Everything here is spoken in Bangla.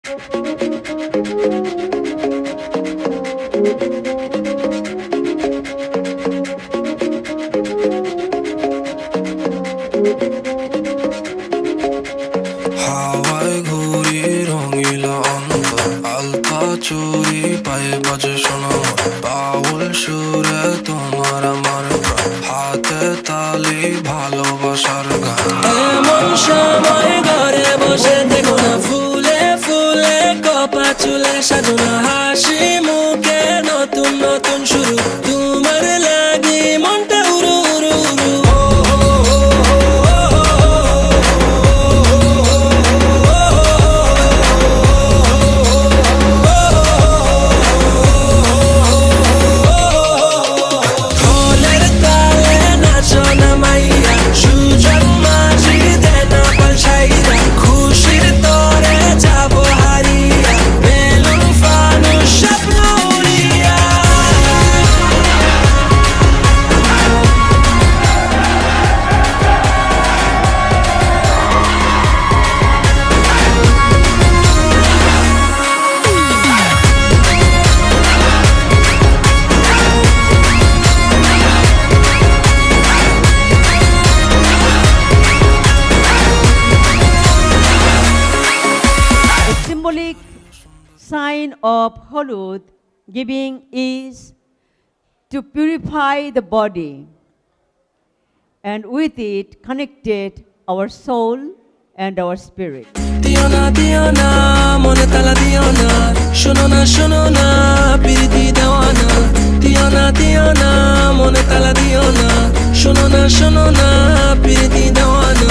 হাওয়ায় ঘুরি রঙিলা অন্তর, আলতা চুরি পায়ে বাজে শোনো বাউল সুরে তোমার আমার প্রাণ, হাতে তালি ভালোবাসার গান। এমন সময় ঘরে বসে দেখো না ফুলে ফুলে কপা চুলে সাজনা, হাসি মুখে নতুন নতুন শুরু, তোমার লাগি মনটা উড়ু উড়ু উড়ু। ঢোলের তালে নাচো না মাইয়া, সুজন মাঝি দেনা পাল্টাইয়া, খুশির তরে যাবো হারিয়া, বেলুন ফানুস স্বপ্ন উড়িয়া। A symbolic sign of Holud giving is to purify the body, and with it connected our soul and our spirit. দিও না মনে তালা দিও না, শোনো না প্রীতি দেওয়ানা, দিও না মনে তালা দিও না, শোনো না প্রীতি দেওয়ানা।